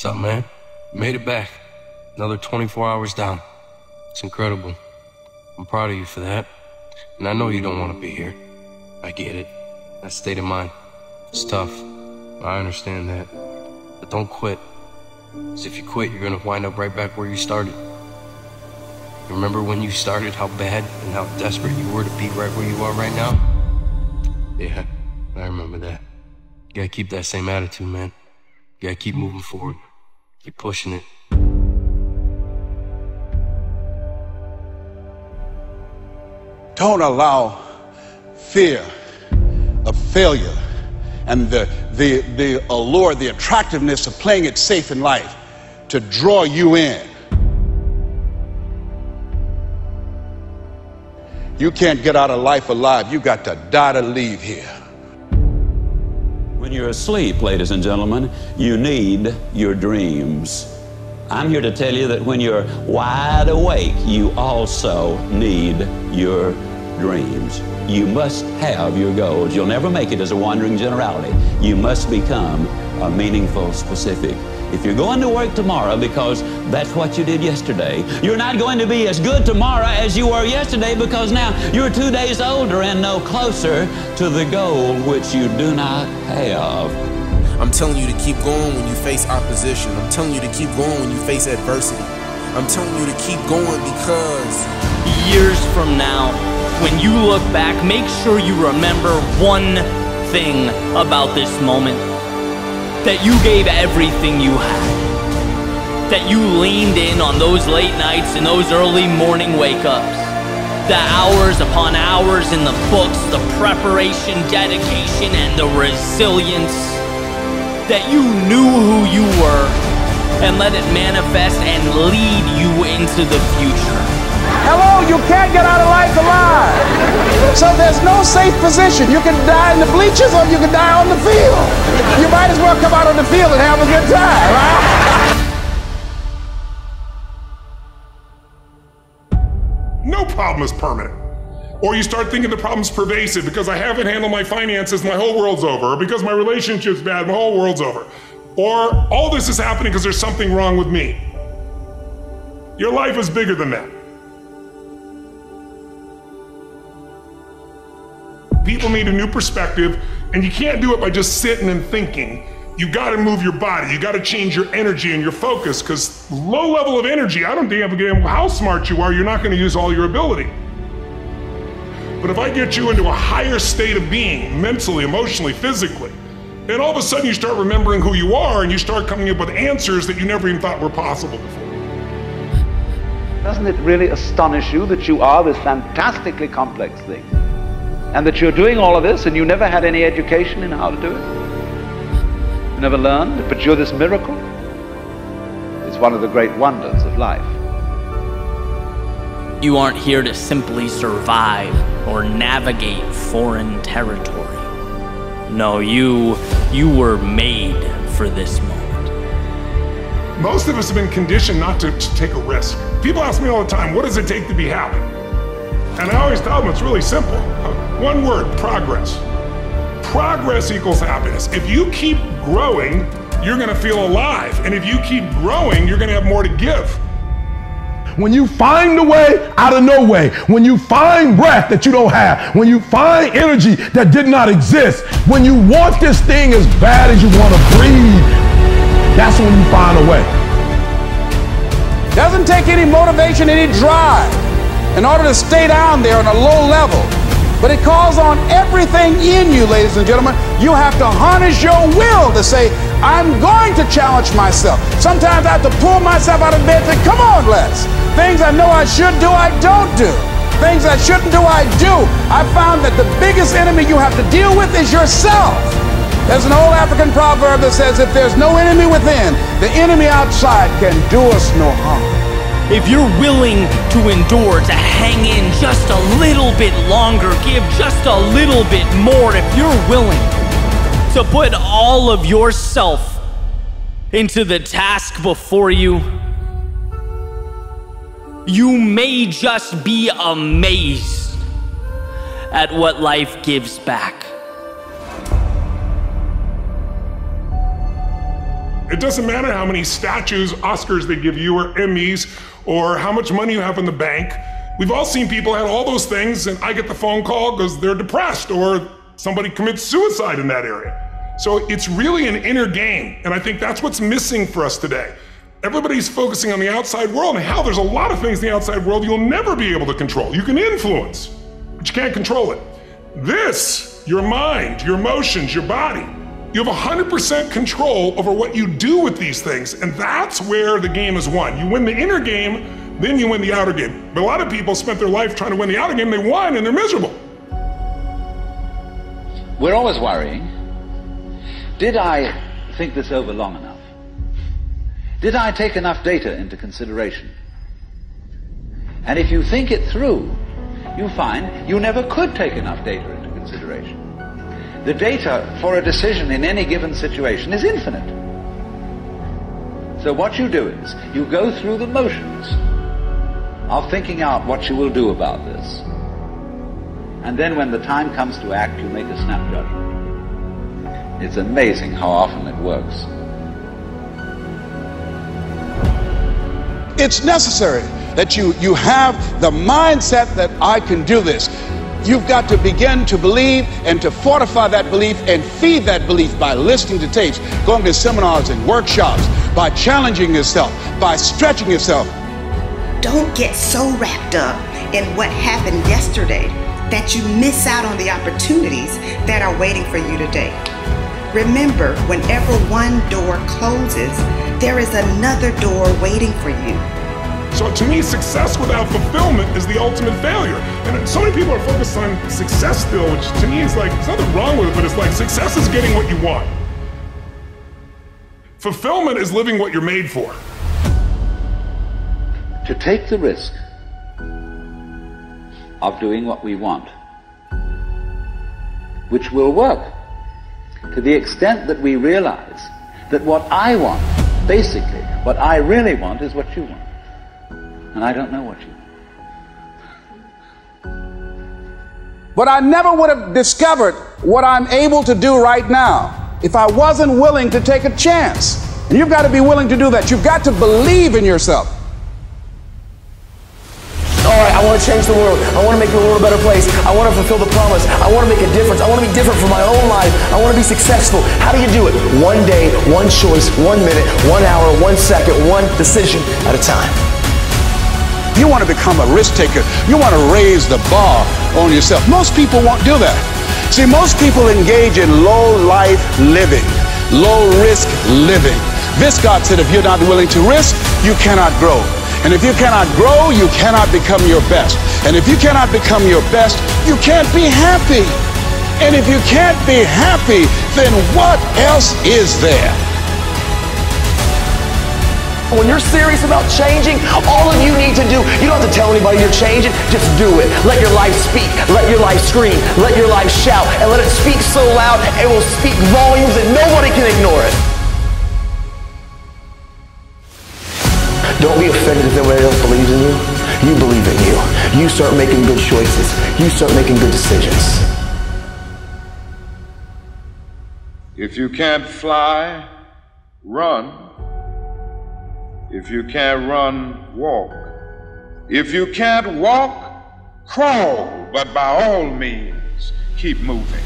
What's up, man? Made it back. Another 24 hours down. It's incredible. I'm proud of you for that. And I know you don't want to be here. I get it. That state of mind. It's tough. I understand that. But don't quit. Because if you quit, you're going to wind up right back where you started. Remember when you started, how bad and how desperate you were to be right where you are right now? Yeah, I remember that. You gotta keep that same attitude, man. You gotta keep moving forward. Keep pushing it. Don't allow fear of failure and the allure, the attractiveness of playing it safe in life to draw you in. You can't get out of life alive. You got to die to leave here. When you're asleep, ladies and gentlemen, you need your dreams. I'm here to tell you that when you're wide awake, you also need your dreams. You must have your goals. You'll never make it as a wandering generality. You must become a meaningful specific. If you're going to work tomorrow because that's what you did yesterday, you're not going to be as good tomorrow as you were yesterday, because now you're 2 days older and no closer to the goal which you do not have. I'm telling you to keep going when you face opposition. I'm telling you to keep going when you face adversity. I'm telling you to keep going because years from now, when you look back, make sure you remember one thing about this moment. That you gave everything you had. That you leaned in on those late nights and those early morning wake-ups. The hours upon hours in the books, the preparation, dedication, and the resilience. That you knew who you were and let it manifest and lead you into the future. Hello, you can't get out of life alive. So there's no safe position. You can die in the bleachers or you can die on the field. You might as well come out on the field and have a good time, right? No problem is permanent. Or you start thinking the problem's pervasive because I haven't handled my finances, my whole world's over. Or because my relationship's bad, my whole world's over. Or all this is happening because there's something wrong with me. Your life is bigger than that. People need a new perspective, and you can't do it by just sitting and thinking. You gotta move your body, you gotta change your energy and your focus, because low level of energy, I don't give a damn how smart you are, you're not gonna use all your ability. But if I get you into a higher state of being, mentally, emotionally, physically, then all of a sudden you start remembering who you are and you start coming up with answers that you never even thought were possible before. Doesn't it really astonish you that you are this fantastically complex thing? And that you're doing all of this and you never had any education in how to do it? You never learned, but you're this miracle? It's one of the great wonders of life. You aren't here to simply survive or navigate foreign territory. No, you were made for this moment. Most of us have been conditioned not to take a risk. People ask me all the time, what does it take to be happy? And I always tell them it's really simple. One word, progress. Progress equals happiness. If you keep growing, you're gonna feel alive. And if you keep growing, you're gonna have more to give. When you find a way out of no way, when you find breath that you don't have, when you find energy that did not exist, when you want this thing as bad as you want to breathe, that's when you find a way. Doesn't take any motivation, any drive in order to stay down there on a low level. But it calls on everything in you, ladies and gentlemen. You have to harness your will to say, I'm going to challenge myself. Sometimes I have to pull myself out of bed and say, come on, Les. Things I know I should do, I don't do. Things I shouldn't do, I do. I found that the biggest enemy you have to deal with is yourself. There's an old African proverb that says, if there's no enemy within, the enemy outside can do us no harm. If you're willing to endure, to hang in just a little bit longer, give just a little bit more, if you're willing to put all of yourself into the task before you, you may just be amazed at what life gives back. It doesn't matter how many statues, Oscars they give you, or Emmys, or how much money you have in the bank. We've all seen people have all those things, and I get the phone call because they're depressed, or somebody commits suicide in that area. So it's really an inner game, and I think that's what's missing for us today. Everybody's focusing on the outside world, and how there's a lot of things in the outside world you'll never be able to control. You can influence, but you can't control it. This, your mind, your emotions, your body, you have 100% control over what you do with these things, and that's where the game is won. You win the inner game, then you win the outer game. But a lot of people spent their life trying to win the outer game, they won, and they're miserable. We're always worrying. Did I think this over long enough? Did I take enough data into consideration? And if you think it through, you find you never could take enough data into consideration. The data for a decision in any given situation is infinite. So what you do is, you go through the motions of thinking out what you will do about this. And then when the time comes to act, you make a snap judgment. It's amazing how often it works. It's necessary that you have the mindset that I can do this. You've got to begin to believe and to fortify that belief and feed that belief by listening to tapes, going to seminars and workshops, by challenging yourself, by stretching yourself. Don't get so wrapped up in what happened yesterday that you miss out on the opportunities that are waiting for you today. Remember, whenever one door closes, there is another door waiting for you. So to me, success without fulfillment is the ultimate failure. And so many people are focused on success still, which to me is like, there's nothing wrong with it, but it's like success is getting what you want. Fulfillment is living what you're made for. To take the risk of doing what we want, which will work to the extent that we realize that what I want, basically, what I really want is what you want. And I don't know what you want. But I never would have discovered what I'm able to do right now if I wasn't willing to take a chance. And you've got to be willing to do that. You've got to believe in yourself. All right, I want to change the world. I want to make the world a better place. I want to fulfill the promise. I want to make a difference. I want to be different for my own life. I want to be successful. How do you do it? One day, one choice, 1 minute, 1 hour, 1 second, one decision at a time. You want to become a risk taker. You want to raise the bar on yourself. Most people won't do that. See, most people engage in low life living, low risk living. Viscott said if you're not willing to risk, you cannot grow. And if you cannot grow, you cannot become your best. And if you cannot become your best, you can't be happy. And if you can't be happy, then what else is there? When you're serious about changing, all of you need to do, you don't have to tell anybody you're changing, just do it. Let your life speak, let your life scream, let your life shout, and let it speak so loud it will speak volumes that nobody can ignore it. Don't be offended if nobody else believes in you. You believe in you. You start making good choices. You start making good decisions. If you can't fly, run. If you can't run, walk. If you can't walk, crawl. But by all means, keep moving.